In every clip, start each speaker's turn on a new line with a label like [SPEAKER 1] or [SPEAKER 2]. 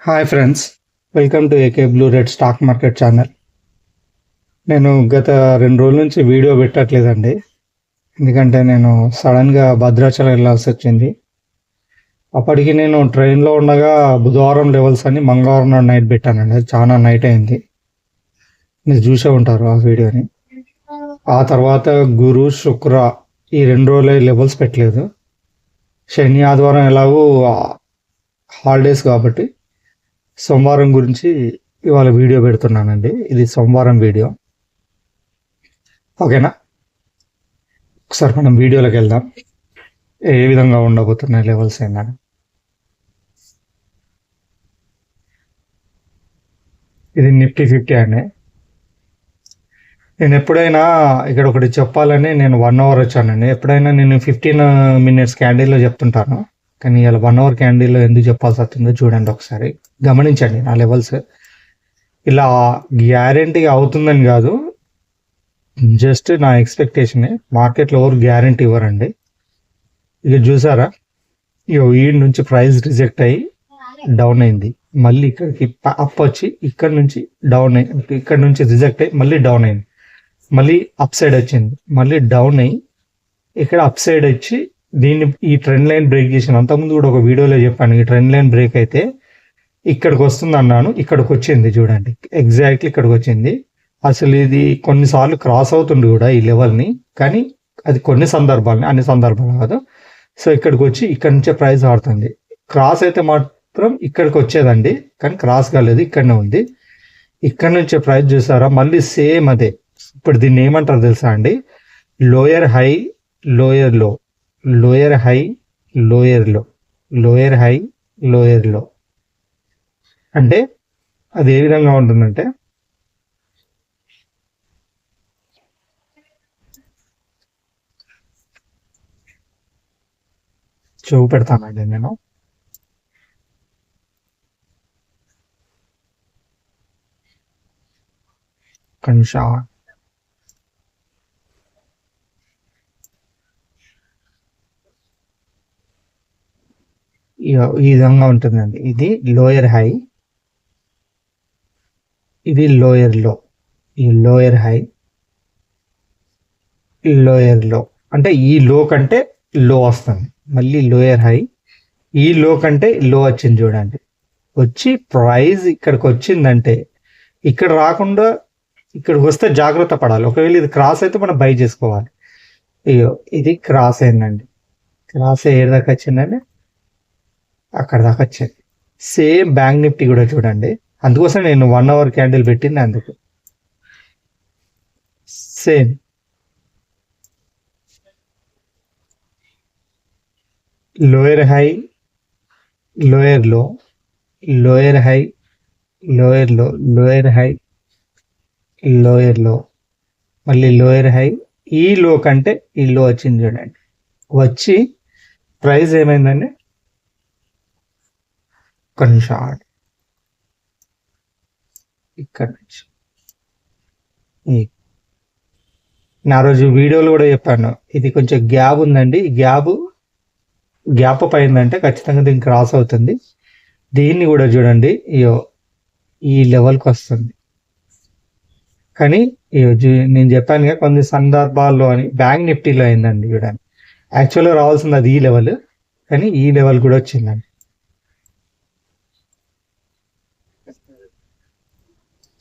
[SPEAKER 1] Hi friends, welcome to AK blue red stock market channel. నేను గత 2 రోజుల నుంచి వీడియో పెట్టట్లేదండి. ఎందుకంటే నేను సడన్గా భద్రాచలం వెళ్ళాల్సి వచ్చింది. అప్పటికి నేను ట్రైన్లో ఉండగా బుధవారం లెవెల్స్ అని మంగళవారం నాడు నైట్ పెట్టానండి. అది చాలా నైట్ అయింది. మీరు చూసే ఉంటారు ఆ వీడియోని. ఆ తర్వాత గురు శుక్ర ఈ 2 రోజులు లెవెల్స్ పెట్టలేదు. శని ఆదివారం ఎలాగో హాలిడేస్ కాబట్టి సోమవారం గురించి ఇవాళ వీడియో పెడుతున్నానండి. ఇది సోమవారం వీడియో, ఓకేనా? ఒకసారి మనం వీడియోలోకి వెళ్దాం. ఏ విధంగా ఉండబోతున్నాయి లెవెల్స్ ఏంటని. ఇది నిఫ్టీ 50 అండి. నేను ఎప్పుడైనా ఇక్కడ ఒకటి చెప్పాలని నేను 1 అవర్ వచ్చానండి. ఎప్పుడైనా నేను 15 minutes క్యాండిల్లో చెప్తుంటాను, కానీ ఇలా 1 అవర్ క్యాండిల్లో ఎందుకు చెప్పాల్సి వస్తుందో చూడండి. ఒకసారి గమనించండి నా లెవెల్స్. ఇలా గ్యారెంటీ అవుతుందని కాదు, జస్ట్ నా ఎక్స్పెక్టేషనే. మార్కెట్లో ఎవరు గ్యారెంటీ ఇవ్వరండి. ఇక చూసారా, ఈ నుంచి ప్రైస్ రిజెక్ట్ అయ్యి డౌన్ అయింది. మళ్ళీ ఇక్కడికి అప్ వచ్చి ఇక్కడ నుంచి డౌన్ అయ్యి, ఇక్కడ నుంచి రిజెక్ట్ అయ్యి మళ్ళీ డౌన్ అయింది. మళ్ళీ అప్ సైడ్ వచ్చింది, మళ్ళీ డౌన్ అయ్యి ఇక్కడ అప్ సైడ్ వచ్చి దీన్ని ఈ ట్రెండ్ లైన్ బ్రేక్ చేసిన. అంతకుముందు కూడా ఒక వీడియోలో చెప్పాను, ఈ ట్రెండ్ లైన్ బ్రేక్ అయితే ఇక్కడికి వస్తుంది అన్నాను. ఇక్కడికి వచ్చింది చూడండి, ఎగ్జాక్ట్లీ ఇక్కడికి వచ్చింది. అసలు ఇది కొన్నిసార్లు క్రాస్ అవుతుంది కూడా ఈ లెవెల్ని, కానీ అది కొన్ని సందర్భాలని, అన్ని సందర్భాలు కాదు. సో ఇక్కడికి వచ్చి ఇక్కడ నుంచే ప్రైస్ ఆడుతుంది. క్రాస్ అయితే మాత్రం ఇక్కడికి వచ్చేదండి, కానీ క్రాస్ కాలేదు, ఇక్కడనే ఉంది. ఇక్కడ నుంచే ప్రైస్ చూసారా, మళ్ళీ సేమ్ అదే. ఇప్పుడు దీన్ని ఏమంటారు తెలుసా అండి? లోయర్ హై లోయర్ లో, లోయర్ హై లోయర్ లో, లోయర్ హై లోయర్ లో. అంటే అది ఏ విధంగా ఉంటుందంటే, చూపెడతానండి నేను. కొంచెం ఈ విధంగా ఉంటుందండి. ఇది లోయర్ హై, ఇది లోయర్ లో. ఈ లోయర్ హై లోయర్ లో అంటే ఈ లో కంటే లో వస్తుంది. మళ్ళీ లోయర్ హై, ఈ లో కంటే లో వచ్చింది చూడండి. వచ్చి ప్రైస్ ఇక్కడికి వచ్చిందంటే, ఇక్కడ రాకుండా ఇక్కడికి వస్తే జాగ్రత్త పడాలి. ఒకవేళ ఇది క్రాస్ అయితే మనం బై చేసుకోవాలి. అయ్యో, ఇది క్రాస్ అయిందండి. క్రాస్ ఏ దాకా వచ్చిందండి, అక్కడ దాకా వచ్చింది. సేమ్ బ్యాంక్ నిఫ్టీ కూడా చూడండి. అందుకోసం నేను 1 అవర్ క్యాండిల్ పెట్టింది. అందుకు సేమ్ లోయర్ హై లోయర్ లో, లోయర్ హై లోయర్ లో, లోయర్ హై లోయర్ లో, మళ్ళీ లోయర్ హై. ఈ లో కంటే ఈ లో వచ్చింది చూడండి. వచ్చి ప్రైస్ ఏమైందండి, కొంచెం ఇక్కడ నుంచి నా రోజు వీడియోలో కూడా చెప్పాను, ఇది కొంచెం గ్యాప్ ఉందండి. ఈ గ్యాప్ అయిందంటే ఖచ్చితంగా దీనికి క్రాస్ అవుతుంది. దీన్ని కూడా చూడండి, ఈ లెవెల్కి వస్తుంది. కానీ నేను చెప్పాను కదా, కొన్ని సందర్భాల్లో అని బ్యాంక్ నిఫ్టీలో అయిందండి చూడండి. యాక్చువల్గా రావాల్సింది అది ఈ లెవెల్, కానీ ఈ లెవెల్ కూడా వచ్చిందండి.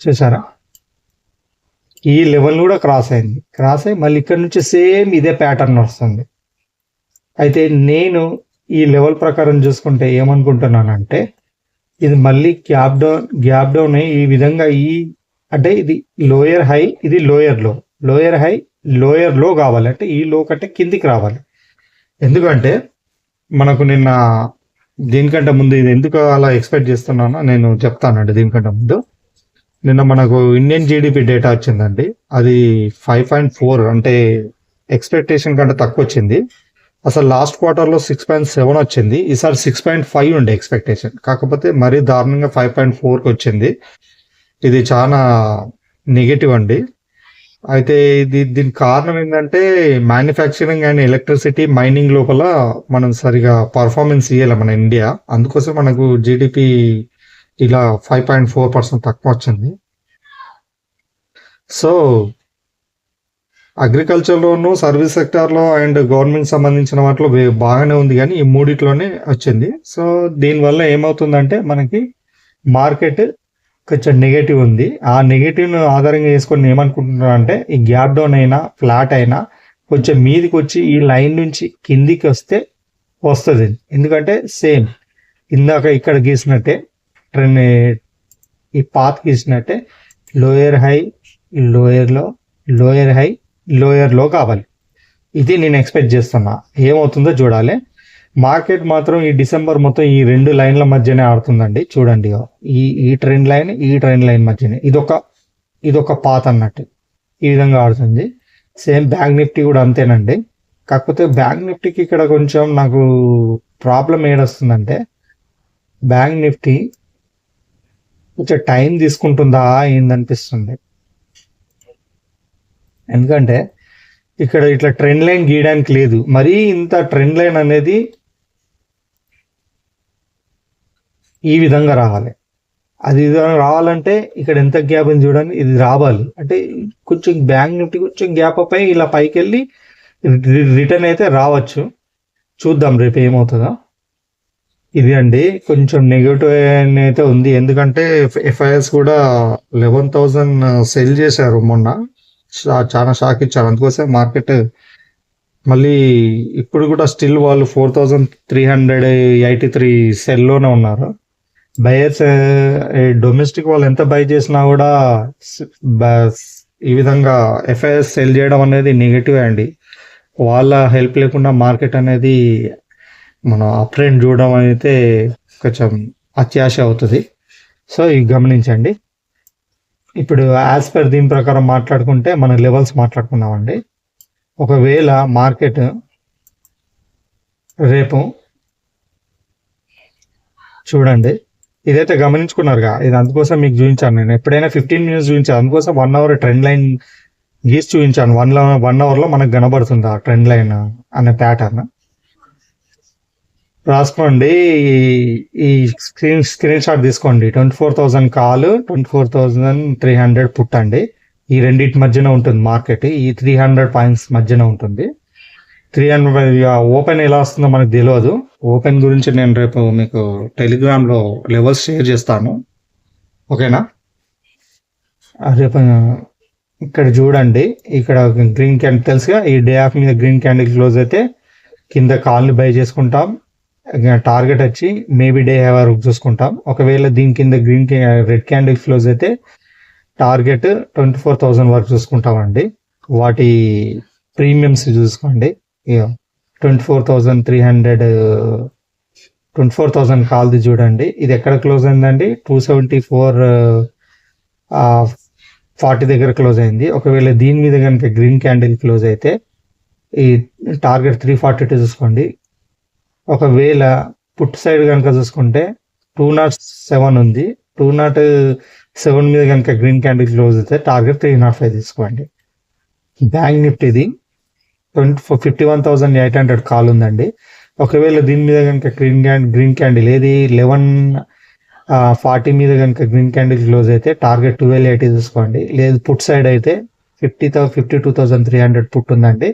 [SPEAKER 1] చూసారా, ఈ లెవెల్ కూడా క్రాస్ అయింది. క్రాస్ అయ్యి మళ్ళీ ఇక్కడ నుంచి సేమ్ ఇదే ప్యాటర్న్ వస్తుంది. అయితే నేను ఈ లెవెల్ ప్రకారం చూసుకుంటే ఏమనుకుంటున్నానంటే, ఇది మళ్ళీ గ్యాప్ డౌన్ అయ్యి ఈ విధంగా అంటే ఇది లోయర్ హై, ఇది లోయర్ లో, లోయర్ హై లోయర్ లో కావాలి. అంటే ఈ లో కంటే కిందికి రావాలి. ఎందుకంటే మనకు నిన్న దీనికంటే ముందు, ఇది ఎందుకు అలా ఎక్స్పెక్ట్ చేస్తున్నానో నేను చెప్తానండి. దీనికంటే ముందు నిన్న మనకు ఇండియన్ జీడిపి డేటా వచ్చిందండి. అది 5.4, అంటే ఎక్స్పెక్టేషన్ కంటే తక్కువ వచ్చింది. అసలు లాస్ట్ క్వార్టర్లో 6.7 వచ్చింది. ఈసారి 6.5 ఉండే ఎక్స్పెక్టేషన్, కాకపోతే మరీ దారుణంగా 5.4కి వచ్చింది. ఇది చాలా నెగిటివ్ అండి. అయితే దీనికి కారణం ఏంటంటే, మ్యానుఫ్యాక్చరింగ్ అండ్ ఎలక్ట్రిసిటీ మైనింగ్ లోపల మనం సరిగా పర్ఫార్మెన్స్ ఇవ్వాలి మన ఇండియా. అందుకోసం మనకు జీడిపి ఇలా 5.4% తక్కువ వచ్చింది. సో అగ్రికల్చర్లోను, సర్వీస్ సెక్టార్లో అండ్ గవర్నమెంట్ సంబంధించిన వాటిలో బాగానే ఉంది, కానీ ఈ మూడిట్లోనే వచ్చింది. సో దీనివల్ల ఏమవుతుందంటే మనకి మార్కెట్ కొంచెం నెగటివ్ ఉంది. ఆ నెగటివ్ను ఆధారంగా చేసుకొని ఏమనుకుంటున్నారు అంటే ఈ గ్యాప్ డౌన్ అయినా ఫ్లాట్ అయినా కొంచెం మీదికి వచ్చి ఈ లైన్ నుంచి కిందికి వస్తే వస్తుంది. ఎందుకంటే సేమ్ ఇందాక ఇక్కడ గీసినట్టే ట్రెండ్, ఈ పాత్ గీసినట్టే లోయర్ హై, లోయర్ లో, లోయర్ హై, లోయర్ లో కావాలి. ఇది నేను ఎక్స్పెక్ట్ చేస్తున్నా. ఏమవుతుందో చూడాలి. మార్కెట్ మాత్రం ఈ డిసెంబర్ మొత్తం ఈ 2 లైన్ల మధ్యనే ఆడుతుందండి. చూడండి, ఈ ట్రెండ్ లైన్, ఈ ట్రెండ్ లైన్ మధ్యనే ఇదొక పాత్ అన్నట్టు ఈ విధంగా ఆడుతుంది. సేమ్ బ్యాంక్ నిఫ్టీ కూడా అంతేనండి. కాకపోతే బ్యాంక్ నిఫ్టీకి ఇక్కడ కొంచెం నాకు ప్రాబ్లం ఏడొస్తుందంటే బ్యాంక్ నిఫ్టీ కొంచెం టైం తీసుకుంటుందా ఏందనిపిస్తుంది. ఎందుకంటే ఇక్కడ ఇట్లా ట్రెండ్ లైన్ గీయడానికి లేదు. మరీ ఇంత ట్రెండ్ లైన్ అనేది ఈ విధంగా రావాలి. అది రావాలంటే ఇక్కడ ఎంత గ్యాప్ ఉంది చూడండి, ఇది రావాలి. అంటే కొంచెం బ్యాంక్ నిఫ్టీ కొంచెం గ్యాప్ అప్ అయి ఇలా పైకి వెళ్ళి రిటర్న్ అయితే రావచ్చు. చూద్దాం రేపు ఏమవుతుందో. ఇది అండి కొంచెం నెగిటివ్ అయితే ఉంది. ఎందుకంటే ఎఫ్ఐఎస్ కూడా 11,000 సెల్ చేశారు మొన్న. చాలా షాక్ ఇచ్చారు. అందుకోసం మార్కెట్ మళ్ళీ ఇప్పుడు కూడా స్టిల్ వాళ్ళు 4,383 సెల్లోనే ఉన్నారు. బయర్స్ డొమెస్టిక్ వాళ్ళు ఎంత బై చేసినా కూడా ఈ విధంగా ఎఫ్ఐఎస్ సెల్ చేయడం అనేది నెగిటివ్ అండి. వాళ్ళ హెల్ప్ లేకుండా మార్కెట్ అనేది మనం అప్ ట్రెండ్ చూడడం అయితే కొంచెం అత్యాశ అవుతుంది. సో ఇవి గమనించండి. ఇప్పుడు యాజ్ పర్ దీని ప్రకారం మాట్లాడుకుంటే మన లెవెల్స్ మాట్లాడుకున్నామండి. ఒకవేళ మార్కెట్ రేపు చూడండి, ఇదైతే గమనించుకున్నారుగా, ఇది అందుకోసం మీకు చూపించాను. నేను ఎప్పుడైనా 15 మినిట్స్ చూపించాను, అందుకోసం 1 అవర్ ట్రెండ్ లైన్ గీసి చూపించాను. 1 అవర్లో మనకు కనబడుతుంది ఆ ట్రెండ్ లైన్ అనే ప్యాటర్న్. రాసుకోండి, ఈ స్క్రీన్ షాట్ తీసుకోండి. 24,000 కాల్, 24,300 పుట్ అండి. ఈ రెండింటి మధ్యన ఉంటుంది మార్కెట్. ఈ 300 పాయింట్స్ మధ్యన ఉంటుంది. 300 ఓపెన్ ఎలా వస్తుందో మనకు తెలియదు. ఓపెన్ గురించి నేను రేపు మీకు టెలిగ్రామ్లో లెవెల్స్ షేర్ చేస్తాను, ఓకేనా? రేపు ఇక్కడ చూడండి, ఇక్కడ గ్రీన్ క్యాండిల్ తెలుసుగా, ఈ డే ఆఫ్ మీద గ్రీన్ క్యాండిల్ క్లోజ్ అయితే కింద కాల్ని బై చేసుకుంటాం. టార్గెట్ వచ్చి మేబీ డే హెవర్ చూసుకుంటాం. ఒకవేళ దీని కింద రెడ్ క్యాండిల్ క్లోజ్ అయితే టార్గెట్ 24,000 వరకు చూసుకుంటామండి. వాటి ప్రీమియమ్స్ చూసుకోండి. 24,300 కాల్ది చూడండి. ఇది ఎక్కడ క్లోజ్ అయిందండి? 274.40 దగ్గర క్లోజ్ అయింది. ఒకవేళ దీని మీద కనుక గ్రీన్ క్యాండిల్ క్లోజ్ అయితే ఈ టార్గెట్ 342 చూసుకోండి. ఒకవేళ పుట్ సైడ్ కనుక చూసుకుంటే 207 ఉంది. 207 మీద కనుక గ్రీన్ క్యాండిల్ క్లోజ్ అయితే టార్గెట్ 305 తీసుకోండి. బ్యాంక్ నిఫ్టీది 51,800 కాల్ ఉందండి. ఒకవేళ దీని మీద కనుక గ్రీన్ క్యాండిల్ ఏది 1140 మీద కనుక గ్రీన్ క్యాండిల్ క్లోజ్ అయితే టార్గెట్ 1280 తీసుకోండి. లేదు పుట్ సైడ్ అయితే 52,300 పుట్ ఉందండి.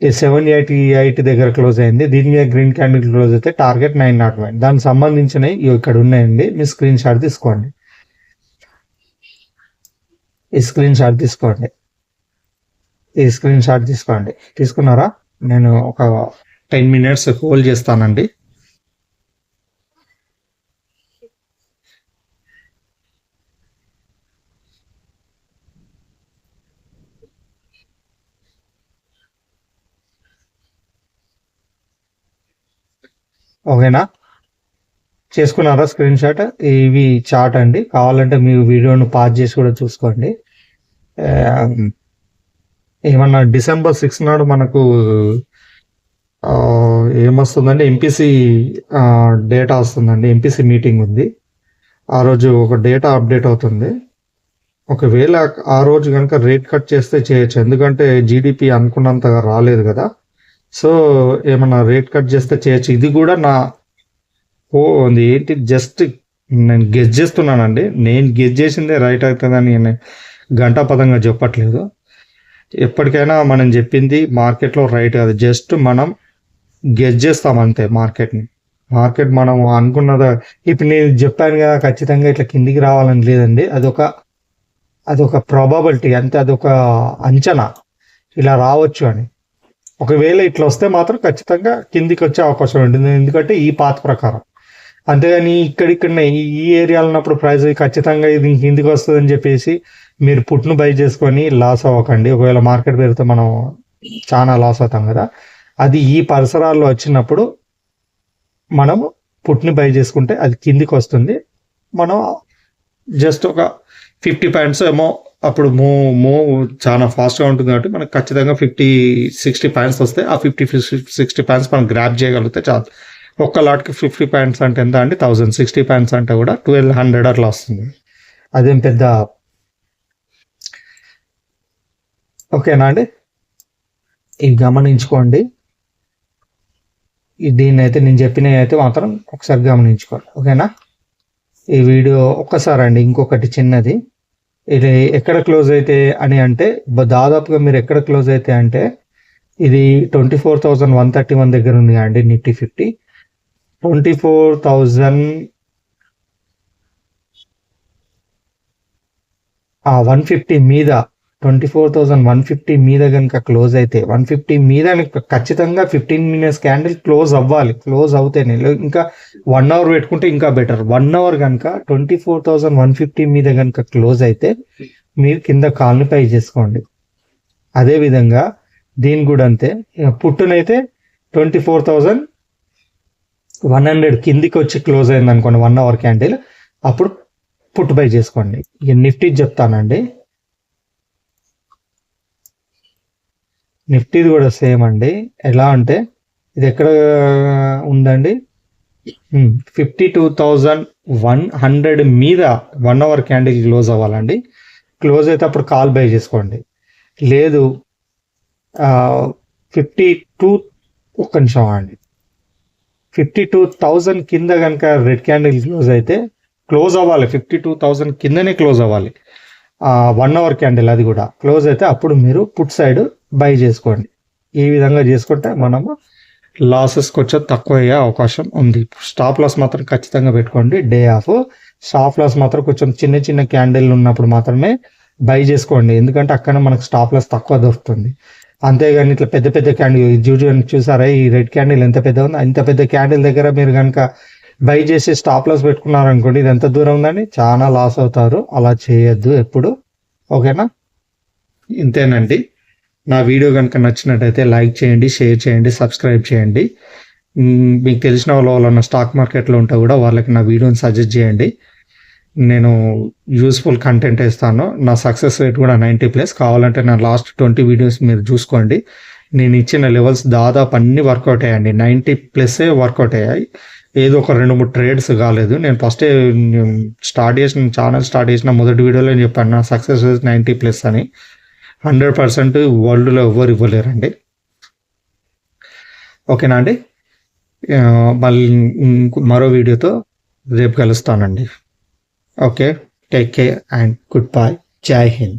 [SPEAKER 1] 788 దగ్గర క్లోజ్ అయింది. దీని మీద గ్రీన్ క్యాండిల్ క్లోజ్ అయితే టార్గెట్ 901. దానికి సంబంధించినవి ఇక్కడ ఉన్నాయండి. మీ స్క్రీన్ షాట్ తీసుకోండి. ఈ స్క్రీన్ షాట్ తీసుకోండి. తీసుకున్నారా? నేను ఒక 10 మినిట్స్ హోల్డ్ చేస్తానండి. ఓకేనా? చేసుకున్నారా స్క్రీన్ షాట్? ఇవి చార్ట్ అండి. కావాలంటే మీ వీడియోను పాజ్ చేసి కూడా చూసుకోండి. ఏమన్నా డిసెంబర్ 6 నాడు మనకు ఏమొస్తుందండి, ఎంపీసీ డేటా వస్తుందండి. ఎంపీసీ మీటింగ్ ఉంది. ఆ రోజు ఒక డేటా అప్డేట్ అవుతుంది. ఒకవేళ ఆ రోజు కనుక రేట్ కట్ చేస్తే చేయొచ్చు, ఎందుకంటే జీడిపి అనుకున్నంతగా రాలేదు కదా. సో ఏమన్నా రేట్ కట్ చేస్తే చేయొచ్చు. ఇది కూడా ఏంటి, జస్ట్ నేను గెస్ చేస్తున్నానండి. నేను గెస్ చేసిందే రైట్ అవుతుందని నేను ఘంటాపథంగా చెప్పట్లేదు. ఎప్పటికైనా మనం చెప్పింది మార్కెట్లో రైట్ కాదు, జస్ట్ మనం గెస్ చేస్తాం అంతే. మార్కెట్ మనం అనుకున్నదా, ఇప్పుడు నేను చెప్పాను కదా ఖచ్చితంగా ఇట్లా కిందికి రావాలని లేదండి. అదొక ప్రాబబిలిటీ అంతే, అదొక అంచనా ఇలా రావచ్చు అని. ఒకవేళ ఇట్లా వస్తే మాత్రం ఖచ్చితంగా కిందికి వచ్చే అవకాశం ఉంటుంది, ఎందుకంటే ఈ పాత ప్రకారం. అంతేగాని ఇక్కడిక్కడనే ఈ ఏరియాలో ఉన్నప్పుడు ప్రైస్ ఖచ్చితంగా ఇది కిందికి వస్తుందని చెప్పేసి మీరు పుట్ను బై చేసుకొని లాస్ అవ్వకండి. ఒకవేళ మార్కెట్ పెరిగితే మనం చాలా లాస్ అవుతాం కదా. అది ఈ పరిసరాల్లో వచ్చినప్పుడు మనం పుట్ని బై చేసుకుంటే అది కిందికి వస్తుంది. మనం జస్ట్ ఒక 50 పాయింట్స్ ఏమో అప్పుడు మూవ్ చాలా ఫాస్ట్గా ఉంటుంది కాబట్టి మనకు ఖచ్చితంగా 50-60 పాయింట్స్ వస్తాయి. ఆ 50-60 పాయింట్స్ మనం గ్రాప్ చేయగలిగితే చాలు. ఒక్క లాట్కి 50 పాయింట్స్ అంటే ఎంత అండి, 1060 పాయింట్స్ అంటే కూడా 1200 అట్లా వస్తుంది. అదేం పెద్ద ఓకేనా అండి. ఇవి గమనించుకోండి. దీన్ని అయితే నేను చెప్పినవి అయితే మాత్రం ఒకసారి గమనించుకోండి, ఓకేనా. ఈ వీడియో ఒక్కసారి అండి, ఇంకొకటి చిన్నది, ఇది ఎక్కడ క్లోజ్ అయితే అని అంటే దాదాపుగా మీరు ఎక్కడ క్లోజ్ అయితే అంటే ఇది 24,131 దగ్గర ఉంది అండి. నిఫ్టీ 50 24,150 మీద 24,150 మీద కనుక క్లోజ్ అయితే 150 మీద ఖచ్చితంగా 15 మినిట్స్ క్యాండిల్ క్లోజ్ అవ్వాలి. క్లోజ్ అవుతేనే, ఇంకా 1 అవర్ పెట్టుకుంటే ఇంకా బెటర్. 1 అవర్ కనుక 24,150 మీద కనుక క్లోజ్ అయితే మీరు కింద కాల్ని పై చేసుకోండి. అదేవిధంగా దీని కూడా అంతే. పుట్టునైతే 24,100 కిందికి వచ్చి క్లోజ్ అయింది అనుకోండి 1 అవర్ క్యాండిల్, అప్పుడు పుట్టు బై చేసుకోండి. ఇక నిఫ్టీ చెప్తానండి. నిఫ్టీది కూడా సేమ్ అండి. ఎలా అంటే ఇది ఎక్కడ ఉందండి, 52,100 మీద 1 అవర్ క్యాండిల్ క్లోజ్ అవ్వాలండి. క్లోజ్ అయితే అప్పుడు కాల్ బై చేసుకోండి. లేదు 52 ఒక్క నిమిషం అండి, 52,000 కింద కనుక రెడ్ క్యాండిల్ క్లోజ్ అయితే క్లోజ్ అవ్వాలి. 52,000 కిందనే క్లోజ్ అవ్వాలి 1 అవర్ క్యాండిల్. అది కూడా క్లోజ్ అయితే అప్పుడు మీరు పుట్ సైడ్ బై చేసుకోండి. ఈ విధంగా చేసుకుంటే మనము లాసెస్ కొంచెం తక్కువ అయ్యే అవకాశం ఉంది. స్టాప్ లాస్ మాత్రం ఖచ్చితంగా పెట్టుకోండి. డే ఆఫ్ స్టాప్ లాస్ మాత్రం కొంచెం చిన్న చిన్న క్యాండిల్ ఉన్నప్పుడు మాత్రమే బై చేసుకోండి, ఎందుకంటే అక్కడ మనకు స్టాప్ లాస్ తక్కువ దొరుకుతుంది. అంతేగాని ఇట్లా పెద్ద పెద్ద క్యాండిల్ చూసారా, ఈ రెడ్ క్యాండిల్ ఎంత పెద్ద ఉందో, ఇంత పెద్ద క్యాండిల్ దగ్గర మీరు కనుక బై చేసి స్టాప్ లాస్ పెట్టుకున్నారనుకోండి, ఇది ఎంత దూరం ఉందని చాలా లాస్ అవుతారు. అలా చేయొద్దు ఎప్పుడు, ఓకేనా. ఇంతేనండి. నా వీడియో కనుక నచ్చినట్టయితే లైక్ చేయండి, షేర్ చేయండి, సబ్స్క్రైబ్ చేయండి. మీకు తెలిసిన వాళ్ళ స్టాక్ మార్కెట్లో ఉంటే కూడా వాళ్ళకి నా వీడియోని సజెస్ట్ చేయండి. నేను యూస్ఫుల్ కంటెంట్ ఇస్తాను. నా సక్సెస్ రేట్ కూడా 90+. కావాలంటే నా లాస్ట్ 20 వీడియోస్ మీరు చూసుకోండి. నేను ఇచ్చిన లెవెల్స్ దాదాపు అన్ని వర్కౌట్ అయ్యాయండి. 90+ వర్కౌట్ అయ్యాయి. ఏదో ఒక 2-3 ట్రేడ్స్ కాలేదు. నేను ఫస్టే ఛానల్ స్టార్ట్ చేసిన మొదటి వీడియోలో చెప్పాను నా సక్సెస్ రేట్ 90+ అని. 100% వరల్డ్లో ఎవ్వరు ఇవ్వలేరండి, ఓకేనా అండి. మళ్ళీ మరో వీడియోతో రేపు కలుస్తానండి. Okay, take care and goodbye. జై హింద్.